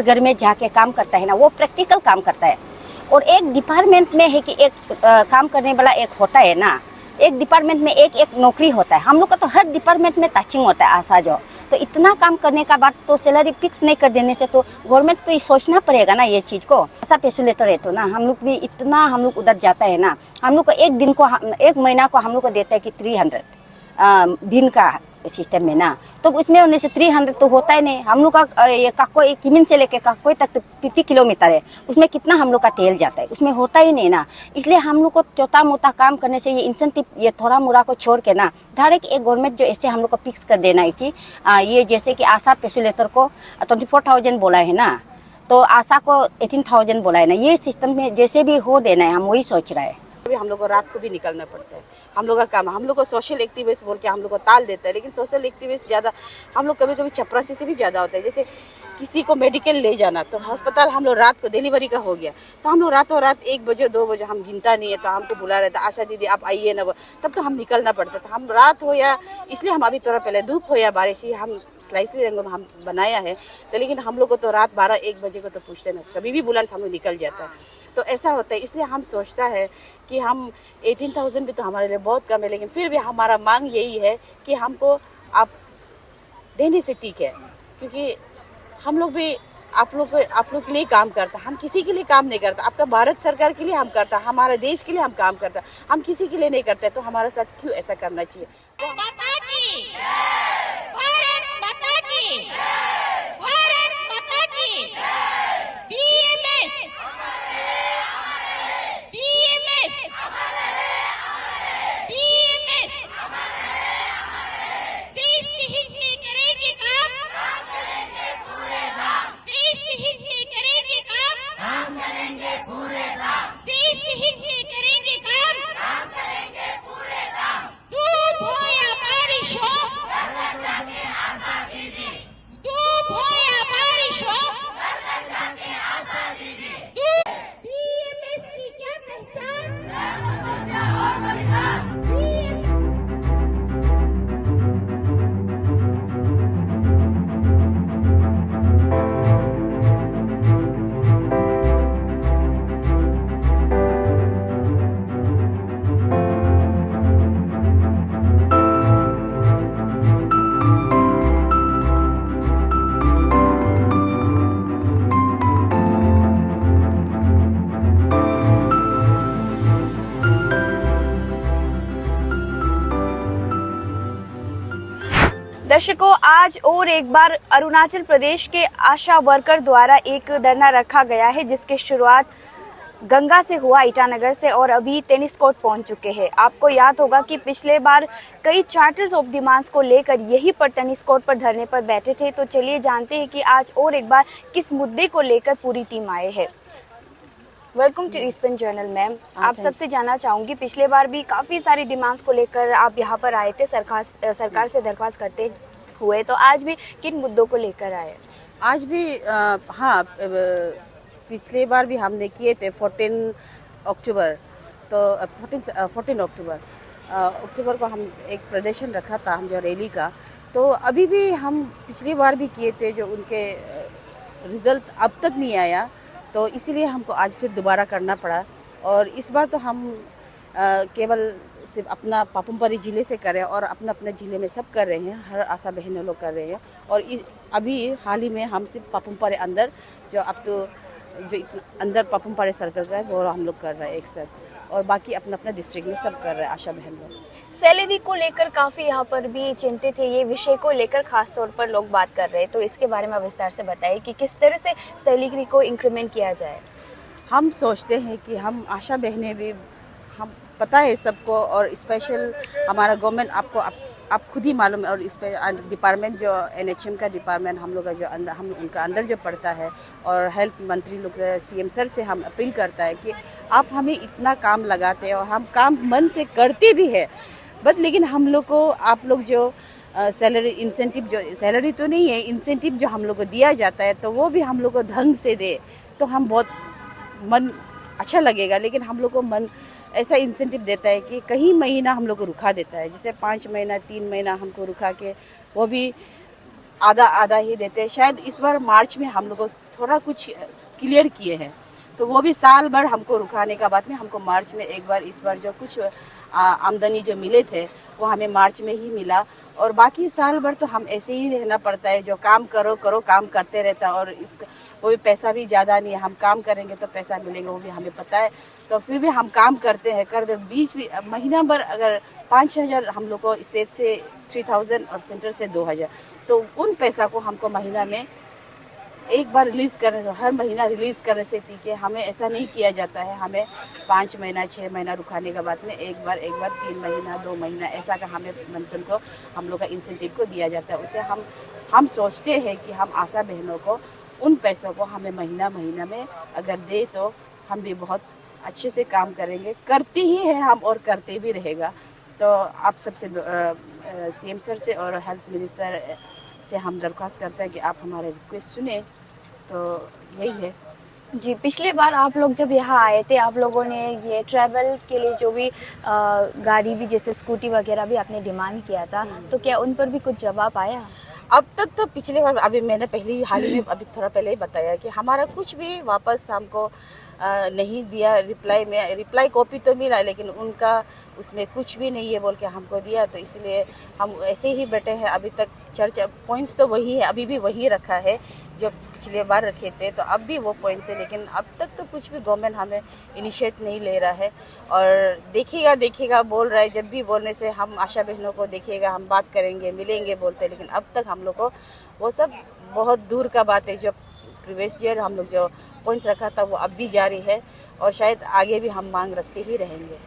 घर में जाके काम करता है ना, वो प्रैक्टिकल काम करता है। और एक डिपार्टमेंट में है कि एक काम करने वाला एक होता है ना, एक डिपार्टमेंट में एक एक नौकरी होता है। हम लोग का तो हर डिपार्टमेंट में टचिंग होता है आशा जो। तो इतना काम करने का बाद तो सैलरी फिक्स नहीं कर देने से तो गवर्नमेंट को ही सोचना पड़ेगा ना ये चीज़ को। ऐसा पेशुलेटर है तो ना हम लोग भी इतना हम लोग उधर जाता है ना, हम लोग को एक दिन को एक महीना को हम लोग को देता है कि 300 दिन का सिस्टम में ना, तो उसमें उन्हें से 300 तो होता ही नहीं। हम लोग का ये काकोई किमिन से लेके काकोई तक तो 50 किलोमीटर है, उसमें कितना हम लोग का तेल जाता है, उसमें होता ही नहीं ना। इसलिए हम लोग को छोटा मोटा काम करने से ये इंसेंटिव ये थोड़ा मोड़ा को छोड़ के ना डायरेक्ट एक गवर्नमेंट जो ऐसे हम लोग को फिक्स कर देना है कि ये जैसे कि आशा पेशुलेटर को 24,000 बोला है ना, तो आशा को 18,000 बोला है ना, ये सिस्टम में जैसे भी हो देना है, हम वही सोच रहे हैं। अभी हम लोग को रात को भी निकलना पड़ता है, हम लोग का काम। हम लोग को सोशल एक्टिविस्ट बोल के हम लोग को ताल देता है, लेकिन सोशल एक्टिविस्ट ज़्यादा हम लोग कभी कभी चपरासी से भी ज़्यादा होता है। जैसे किसी को मेडिकल ले जाना, तो अस्पताल हम लोग रात को डिलीवरी का हो गया, तो हम लोग रातों रात 1 बजे 2 बजे हम गिनता नहीं है, तो हमको बुला रहता आशा दीदी आप आइए ना, तब तो हम निकलना पड़ता। तो हम रात हो या इसलिए हम अभी थोड़ा पहले धूप हो या बारिश ही हम स्लाइसली रंगों में हम बनाया है, तो लेकिन हम लोग को तो रात 12-1 बजे को तो पूछते ना, कभी भी बुलाने से हम लोग निकल जाता है। तो ऐसा होता है, इसलिए हम सोचता है कि हम 18,000 भी तो हमारे लिए बहुत कम है, लेकिन फिर भी हमारा मांग यही है कि हमको आप देने से ठीक है, क्योंकि हम लोग भी आप लोग के लिए काम करता, हम किसी के लिए काम नहीं करता। आपका भारत सरकार के लिए हम करता, हमारे देश के लिए हम काम करता, हम किसी के लिए नहीं करते। तो हमारे साथ क्यों ऐसा करना चाहिए? दर्शकों, आज और एक बार अरुणाचल प्रदेश के आशा वर्कर द्वारा एक धरना रखा गया है, जिसकी शुरुआत गंगा से हुआ, ईटानगर से, और अभी टेनिस कोर्ट पहुंच चुके हैं। आपको याद होगा कि पिछले बार कई चार्टर्स ऑफ डिमांड्स को लेकर यही पर टेनिस कोर्ट पर धरने पर बैठे थे। तो चलिए जानते हैं कि आज और एक बार किस मुद्दे को लेकर पूरी टीम आए है। Welcome to eastern journal ma'am. आप सबसे जानना चाहूँगी, पिछले बार भी काफ़ी सारी डिमांड्स को लेकर आप यहाँ पर आए थे सरकार से दरख्वास्त करते हुए, तो आज भी किन मुद्दों को लेकर आए? आज भी हाँ, पिछले बार भी हमने किए थे 14 अक्टूबर, तो 14 अक्टूबर को हम एक प्रदर्शन रखा था, हम जो रैली का। तो अभी भी हम पिछली बार भी किए थे, जो उनके रिज़ल्ट अब तक नहीं आया, तो इसीलिए हमको आज फिर दोबारा करना पड़ा। और इस बार तो हम केवल सिर्फ अपना पापुमपारे ज़िले से कर रहे हैं और अपना अपने ज़िले में सब कर रहे हैं, हर आशा बहनों लोग कर रहे हैं। और अभी हाल ही में हम सिर्फ पापुमपारे अंदर जो अब तो जो अंदर पापुमपारे सर्कल का है वो हम लोग कर रहे हैं एक साथ, और बाकी अपना अपना डिस्ट्रिक्ट में सब कर रहे हैं आशा बहन लोग। सैलरी को लेकर काफ़ी यहाँ पर भी चिंतित है, ये विषय को लेकर खास तौर पर लोग बात कर रहे हैं, तो इसके बारे में विस्तार से बताइए कि किस तरह से सैलरी को इंक्रीमेंट किया जाए। हम सोचते हैं कि हम आशा बहनें भी, हम पता है सबको, और स्पेशल हमारा गवर्नमेंट आपको आप खुद ही मालूम है, और इस पर डिपार्टमेंट जो NHM का डिपार्टमेंट हम लोग का जो अंदर हम उनका अंदर जो पड़ता है, और हेल्थ मंत्री लोग CM सर से हम अपील करता है कि आप हमें इतना काम लगाते हैं और हम काम मन से करते भी है, बट लेकिन हम लोग को आप लोग जो सैलरी इंसेंटिव, जो सैलरी तो नहीं है, इंसेंटिव जो हम लोग को दिया जाता है, तो वो भी हम लोग को ढंग से दे तो हम बहुत मन अच्छा लगेगा। लेकिन हम लोग को मन ऐसा इंसेंटिव देता है कि कहीं महीना हम लोग को रुका देता है, जैसे 5 महीना 3 महीना हमको रुका के, वो भी आधा आधा ही देते हैं। शायद इस बार मार्च में हम लोग को थोड़ा कुछ क्लियर किए हैं, तो वो भी साल भर हमको रुकाने का बाद में हमको मार्च में एक बार इस बार जो कुछ आमदनी जो मिले थे वो हमें मार्च में ही मिला। और बाकी साल भर तो हम ऐसे ही रहना पड़ता है, जो काम करो काम करते रहता है। और इस वो भी पैसा भी ज़्यादा नहीं है, हम काम करेंगे तो पैसा मिलेगा वो भी हमें पता है। तो फिर भी हम काम करते हैं, बीच भी महीना भर अगर 5,000 हम लोग को स्टेट से 3,000 और सेंट्रल से 2,000, तो उन पैसा को हमको महीना में एक बार रिलीज़ करने, हर महीना रिलीज़ करने से ठीक है। हमें ऐसा नहीं किया जाता है, हमें 5 महीना 6 महीना रुकाने के बाद में एक बार 3 महीना 2 महीना ऐसा का हमें मंथन को हम लोग का इंसेंटिव को दिया जाता है। उसे हम सोचते हैं कि हम आशा बहनों को उन पैसों को हमें महीना में अगर दे तो हम भी बहुत अच्छे से काम करेंगे, करते ही हैं हम और करते भी रहेगा। तो आप सबसे CM सर से और हेल्थ मिनिस्टर से हम दरख्वास्त करते हैं कि आप हमारे रिक्वेस्ट सुने। तो यही है जी। पिछले बार आप लोग जब यहाँ आए थे, आप लोगों ने ये ट्रैवल के लिए जो भी गाड़ी भी जैसे स्कूटी वगैरह भी आपने डिमांड किया था, तो क्या उन पर भी कुछ जवाब आया? अब तक तो पिछले बार अभी मैंने हाल ही में अभी थोड़ा पहले ही बताया कि हमारा कुछ भी वापस हमको नहीं दिया। रिप्लाई कॉपी तो मिला, लेकिन उनका उसमें कुछ भी नहीं है बोल के हमको दिया। तो इसलिए हम ऐसे ही बैठे हैं अभी तक। चर्चा पॉइंट्स तो वही है, अभी भी वही रखा है जो पिछले बार रखे थे, तो अब भी वो पॉइंट्स है। लेकिन अब तक तो कुछ भी गवर्नमेंट हमें इनिशिएट नहीं ले रहा है। और देखिएगा बोल रहा है, जब भी बोलने से हम आशा बहनों को देखिएगा, हम बात करेंगे मिलेंगे बोलते हैं, लेकिन अब तक हम लोग को वो सब बहुत दूर का बात है। जो प्रीवियस ईयर हम लोग जो पॉइंट्स रखा था वो अब भी जारी है और शायद आगे भी हम मांग रखते ही रहेंगे।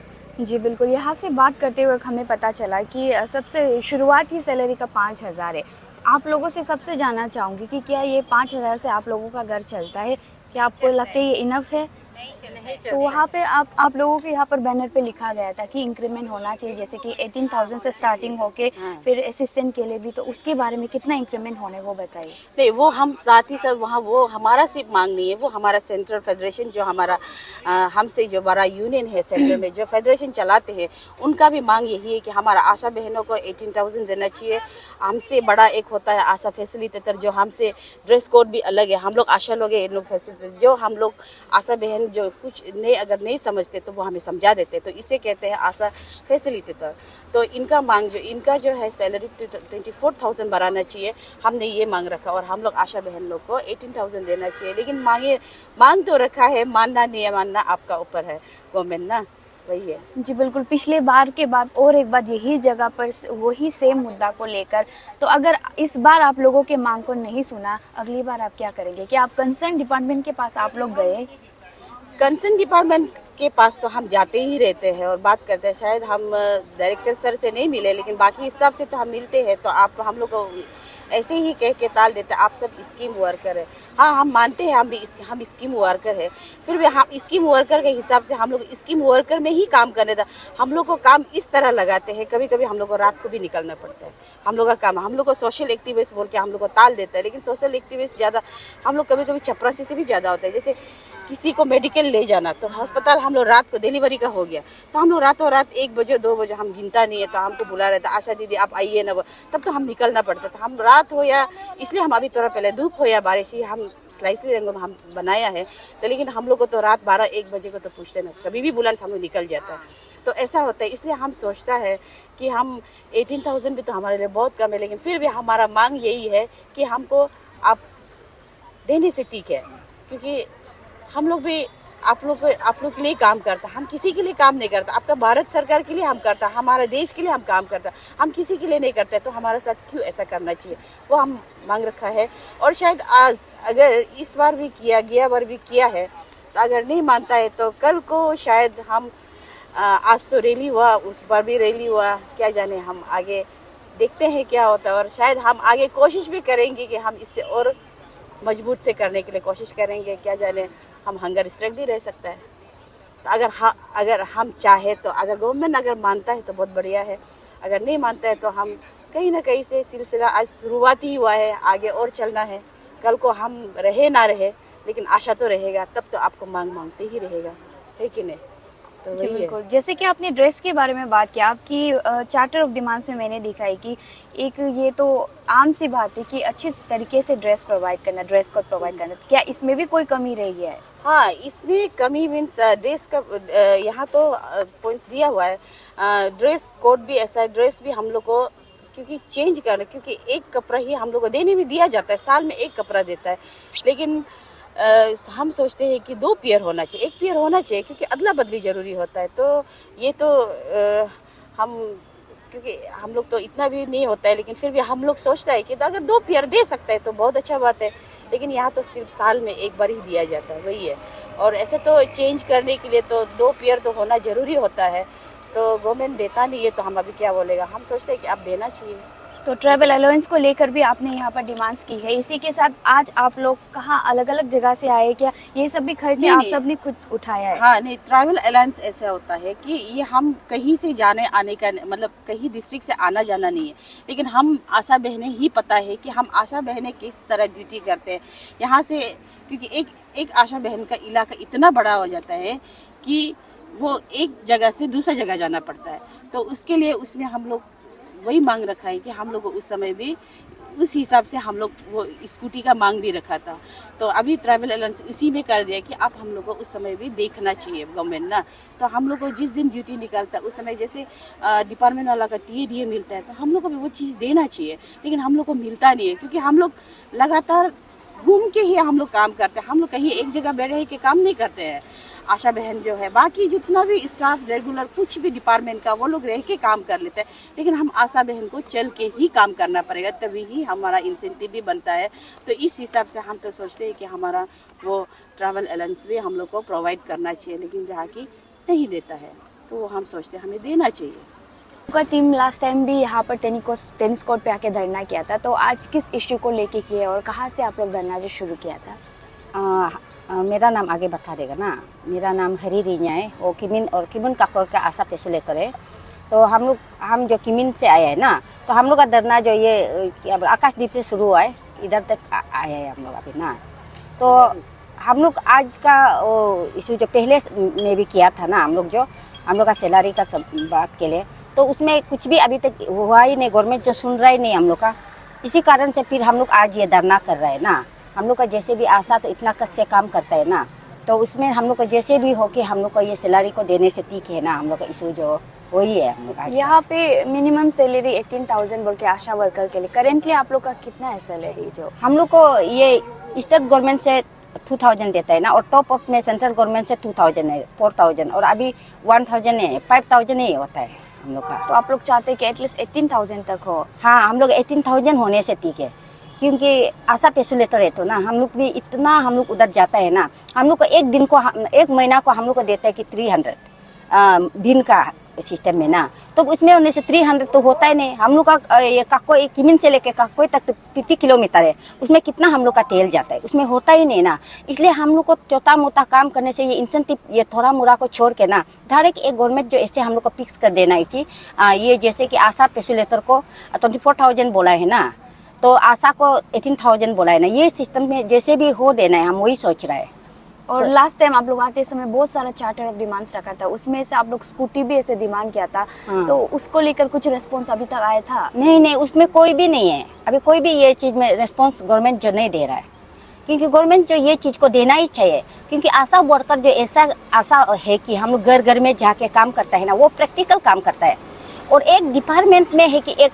जी बिल्कुल। यहाँ से बात करते हुए हमें पता चला कि सबसे शुरुआती सैलरी का 5,000 है। आप लोगों से सबसे जानना चाहूँगी कि क्या ये 5,000 से आप लोगों का घर चलता है? क्या आपको लगता है ये इनफ है? तो वहाँ पे आप लोगों के यहाँ पर बैनर पे लिखा गया था कि इंक्रीमेंट होना चाहिए, जैसे कि 18,000 से स्टार्टिंग होके फिर असिस्टेंट के लिए भी, तो उसके बारे में कितना इंक्रीमेंट होने वो बताइए। नहीं, वो हम साथ ही साथ वहाँ वो हमारा सिर्फ मांग नहीं है, वो हमारा सेंट्रल फेडरेशन जो हमारा हमसे जो बड़ा यूनियन है सेंटर में जो फेडरेशन चलाते हैं, उनका भी मांग यही है कि हमारा आशा बहनों को 18,000 देना चाहिए। हमसे बड़ा एक होता है आशा फैसिलिटेटर, जो हमसे ड्रेस कोड भी अलग है। हम लोग आशा लोग हैं, इन लोग फैसिलिटेटर, जो हम लोग आशा बहन जो कुछ अगर नहीं समझते तो वो हमें समझा देते, तो इसे कहते हैं आशा फैसिलिटेटर। तो इनका मांग इनका जो है सैलरी 24,000 बढ़ाना चाहिए, हमने ये मांग रखा। और हम लोग आशा बहन लोग को 18,000 देना चाहिए। लेकिन मांग तो रखा है, मानना नहीं मानना आपका ऊपर है, गवर्नमेंट ना, वही है। जी बिल्कुल। पिछले बार के बाद और एक बार यही जगह पर वही सेम मुद्दा को लेकर, तो अगर इस बार आप लोगों के मांग को नहीं सुना, अगली बार आप क्या करेंगे? कि आप कंसर्न डिपार्टमेंट के पास आप लोग गए? कंसर्न डिपार्टमेंट के पास तो हम जाते ही रहते हैं और बात करते हैं। शायद हम डायरेक्टर सर से नहीं मिले, लेकिन बाकी स्टाफ से तो हम मिलते हैं। तो आप हम लोग को ऐसे ही कह के टाल देते हैं, आप सब स्कीम वर्कर है। हाँ, हम मानते हैं हम स्कीम वर्कर है, फिर भी हम स्कीम वर्कर के हिसाब से हम लोग स्कीम वर्कर में ही काम करने था। हम लोग को काम इस तरह लगाते हैं, कभी कभी हम लोग को रात को भी निकलना पड़ता है। हम लोग का काम, हम लोग को सोशल एक्टिविस्ट बोल के हम लोग को टाल देता है, लेकिन सोशल एक्टिविस्ट ज़्यादा हम लोग कभी कभी चपरासी से भी ज़्यादा होता है। जैसे किसी को मेडिकल ले जाना, तो अस्पताल हम लोग रात को डिलीवरी का हो गया, तो हम लोग रातों रात 1 बजे 2 बजे, हम गिनता नहीं है, तो हमको बुला रहे थे, आशा दीदी आप आइए ना, तब तो हम निकलना पड़ता था। हम रात हो या, इसलिए हम अभी थोड़ा पहले धूप हो या बारिश ही हम स्लाइसली रंगों में हम बनाया है, तो लेकिन हम लोग को तो रात 12-1 बजे को तो पूछते ना, कभी भी बुलाने से हम लोग निकल जाता है। तो ऐसा होता है, इसलिए हम सोचता है कि हम 18,000 भी तो हमारे लिए बहुत कम है, लेकिन फिर भी हमारा मांग यही है कि हमको आप देने से ठीक है, क्योंकि हम लोग भी आप लोग के लिए काम करता, हम किसी के लिए काम नहीं करता। आपका भारत सरकार के लिए हम करता, हमारे देश के लिए हम काम करता, हम किसी के लिए नहीं करते। तो हमारे साथ क्यों ऐसा करना चाहिए, वो हम मांग रखा है। और शायद आज अगर इस बार भी किया, गया बार भी किया है, तो अगर नहीं मानता है तो कल को शायद हम आज तो रैली हुआ, उस बार भी रैली हुआ, क्या जाने, हम आगे देखते हैं क्या होता है। और शायद हम आगे कोशिश भी करेंगे कि हम इससे और मजबूत से करने के लिए कोशिश करेंगे, क्या जाने हम हंगर स्ट्राइक भी रह सकता है। तो अगर हम चाहे तो, अगर गवर्नमेंट अगर मानता है तो बहुत बढ़िया है, अगर नहीं मानता है तो हम कहीं ना कहीं से सिलसिला आज शुरुआत ही हुआ है, आगे और चलना है। कल को हम रहे ना रहे, लेकिन आशा तो रहेगा, तब तो आपको मांगते ही रहेगा, है कि नहीं? तो जी वही है। बिल्कुल, जैसे कि आपने ड्रेस के बारे में बात किया, आपकी चार्टर ऑफ डिमांड्स में मैंने देखा है कि एक ये तो आम सी बात है कि अच्छी तरीके से ड्रेस प्रोवाइड करना, ड्रेस कोड प्रोवाइड करना, क्या इसमें भी कोई कमी रह गया है? हाँ, इसमें कमी मीन्स ड्रेस का यहाँ तो पॉइंट्स दिया हुआ है। ड्रेस कोड भी ऐसा है, ड्रेस भी हम लोग को क्योंकि चेंज करना, क्योंकि एक कपड़ा ही हम लोग को देने में दिया जाता है, साल में एक कपड़ा देता है, लेकिन हम सोचते हैं कि 2 पेयर होना चाहिए, 1 पेयर होना चाहिए, क्योंकि अदला बदली ज़रूरी होता है। तो ये तो हम क्योंकि हम लोग तो इतना भी नहीं होता है, लेकिन फिर भी हम लोग सोचता है कि अगर 2 पेयर दे सकता है तो बहुत अच्छा बात है, लेकिन यहाँ तो सिर्फ साल में एक बार ही दिया जाता है, वही है। और ऐसे तो चेंज करने के लिए तो 2 पेयर तो होना ज़रूरी होता है, तो गवर्नमेंट देता नहीं है तो हम अभी क्या बोलेगा, हम सोचते हैं कि आप देना चाहिए। तो ट्रैवल अलाउंस को लेकर भी आपने यहाँ पर डिमांड्स की है। इसी के साथ आज आप लोग कहाँ अलग अलग जगह से आए, क्या ये सब भी खर्चे नहीं, आप नहीं। सब ने खुद उठाया है? हाँ नहीं, ट्रैवल अलाउंस ऐसा होता है कि ये हम कहीं से जाने आने का मतलब कहीं डिस्ट्रिक्ट से आना जाना नहीं है, लेकिन हम आशा बहनें ही पता है कि हम आशा बहनें किस तरह ड्यूटी करते हैं यहाँ से, क्योंकि एक आशा बहन का इलाका इतना बड़ा हो जाता है कि वो एक जगह से दूसरा जगह जाना पड़ता है, तो उसके लिए उसमें हम लोग वही मांग रखा है कि हम लोग उस समय भी उस हिसाब से हम लोग वो स्कूटी का मांग भी रखा था, तो अभी ट्रैवल अलाउंस उसी में कर दिया कि आप हम लोग को उस समय भी देखना चाहिए गवर्नमेंट ना। तो हम लोग को जिस दिन ड्यूटी निकलता है उस समय जैसे डिपार्टमेंट वाला का टीए मिलता है, तो हम लोग को भी वो चीज़ देना चाहिए, लेकिन हम लोग को मिलता नहीं है, क्योंकि हम लोग लगातार घूम के ही हम लोग काम करते हैं, हम लोग कहीं एक जगह बैठे के काम नहीं करते हैं। आशा बहन जो है, बाकी जितना भी स्टाफ रेगुलर कुछ भी डिपार्टमेंट का वो लोग रह के काम कर लेते हैं, लेकिन हम आशा बहन को चल के ही काम करना पड़ेगा, तभी ही हमारा इंसेंटिव भी बनता है। तो इस हिसाब से हम तो सोचते हैं कि हमारा वो ट्रैवल अलाउंस भी हम लोग को प्रोवाइड करना चाहिए, लेकिन जहाँ की नहीं देता है तो वो हम सोचते हैं हमें देना चाहिए। आपका टीम लास्ट टाइम भी यहाँ पर टेनिस कोर्ट पे आके धरना किया था, तो आज किस इश्यू को लेके किए और कहाँ से आप लोग धरना जो शुरू किया था? मेरा नाम आगे बता देगा ना। मेरा नाम हरी रीना है, वो किमिन काकोर का आशा फैसिलिटेटर है। तो हम जो किमिन से आए हैं ना, तो हम लोग का धरना जो ये आकाशदीप से शुरू हुआ है, इधर तक आए हैं हम लोग अभी ना। तो हम लोग आज का इशू जो पहले ने भी किया था ना, हम लोग का सैलरी का सब बात के लिए, तो उसमें कुछ भी अभी तक हुआ ही नहीं, गवर्नमेंट जो सुन रहा ही नहीं हम लोग का। इसी कारण से फिर हम लोग आज ये धरना कर रहे हैं ना। हम लोग का जैसे भी आशा तो इतना कस से काम करता है ना, तो उसमें हम लोग को जैसे भी हो कि हम लोग को ये सैलरी को देने से ठीक है ना, हम लोग का इशू जो वही है। हम लोग आज यहाँ पे मिनिमम सैलरी 18,000 बोल के आशा वर्कर के लिए करेंटली आप लोग का कितना है सैलरी? जो हम लोग को ये स्टेट गवर्नमेंट से 2,000 देता है ना, और टॉप अप में सेंट्रल गवर्नमेंट से 2,000 है, 4,000 और अभी 1,000 है, 5,000 ही होता है हम लोग का। तो आप लोग चाहते हैं कि एटलीस्ट 18,000 तक हो? हाँ, हम लोग 18,000 होने से ठीक है, क्योंकि आशा फैसिलिटेटर है तो ना हम लोग भी इतना हम लोग उधर जाता है ना। हम लोग को एक महीना को हम लोग को देता है कि 300 दिन का सिस्टम में ना, तो उसमें होने से 300 तो होता ही नहीं। हम लोग का ये काकोई किमिन से लेके काकोई तक तो 50 किलोमीटर है, उसमें कितना हम लोग का तेल जाता है, उसमें होता ही नहीं ना। इसलिए हम लोग को छोटा मोटा काम करने से ये इंसेंटिव ये थोड़ा मोड़ा को छोड़ के ना डायरेक्ट एक गवर्नमेंट जो ऐसे हम लोग को फिक्स कर देना है कि ये जैसे कि आशा फैसिलिटेटर को 24,000 बोला है ना, तो आशा को 18,000 बोला है ना, ये सिस्टम में जैसे भी हो देना है, हम वही सोच रहे हैं। और लास्ट टाइम आप लोग आते समय बहुत सारा चार्टर ऑफ डिमांड्स रखा था, उसमें से आप लोग स्कूटी भी ऐसे डिमांड किया था। हाँ। तो उसको लेकर कुछ रिस्पॉन्स अभी तक आया था? नहीं, उसमें कोई भी नहीं है, अभी कोई भी ये चीज़ में रिस्पॉन्स गवर्नमेंट जो नहीं दे रहा है, क्योंकि गवर्नमेंट जो ये चीज़ को देना ही चाहिए। क्योंकि आशा वर्कर जो ऐसा आशा है कि हम लोग घर घर में जाके काम करता है ना, वो प्रैक्टिकल काम करता है। और एक डिपार्टमेंट में है कि एक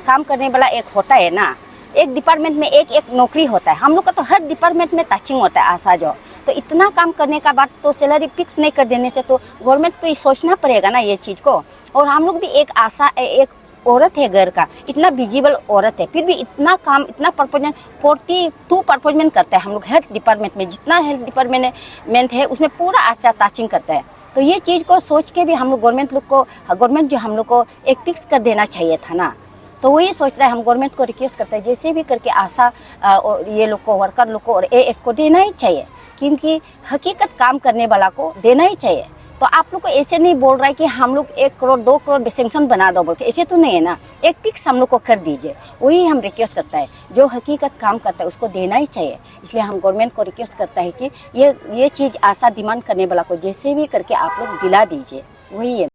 काम करने वाला एक होता है ना, एक डिपार्टमेंट में एक नौकरी होता है। हम लोग का तो हर डिपार्टमेंट में टचिंग होता है आशा जो, तो इतना काम करने का बाद तो सैलरी फिक्स नहीं कर देने से तो गवर्नमेंट को सोचना पड़ेगा ना ये चीज़ को। और हम लोग भी एक आशा एक औरत है घर का, इतना विजिबल औरत है, फिर भी इतना काम इतना परफॉर्मेंस 42 परफॉर्मेंस करता है हम लोग हेल्थ डिपार्टमेंट में। जितना हेल्थ डिपार्टमेंट है उसमें पूरा आशा टचिंग करता है। तो ये चीज़ को सोच के भी हम लोग गवर्नमेंट जो हम लोग को एक फिक्स कर देना चाहिए था ना। तो वही सोच रहा है, हम गवर्नमेंट को रिक्वेस्ट करते हैं जैसे भी करके आशा ये लोग को वर्कर लोग को और एएफ को देना ही चाहिए, क्योंकि हकीकत काम करने वाला को देना ही चाहिए। तो आप लोग को ऐसे नहीं बोल रहा है कि हम लोग 1 करोड़ 2 करोड़ सेंक्शन बना दो बोल के, ऐसे तो नहीं है ना। एक फिक्स हम लोग को कर दीजिए, वही हम रिक्वेस्ट करता है। जो हकीकत काम करता है उसको देना ही चाहिए। इसलिए हम गवर्नमेंट को रिक्वेस्ट करता है कि ये चीज़ आशा डिमांड करने वाला को जैसे भी करके आप लोग दिला दीजिए, वही है।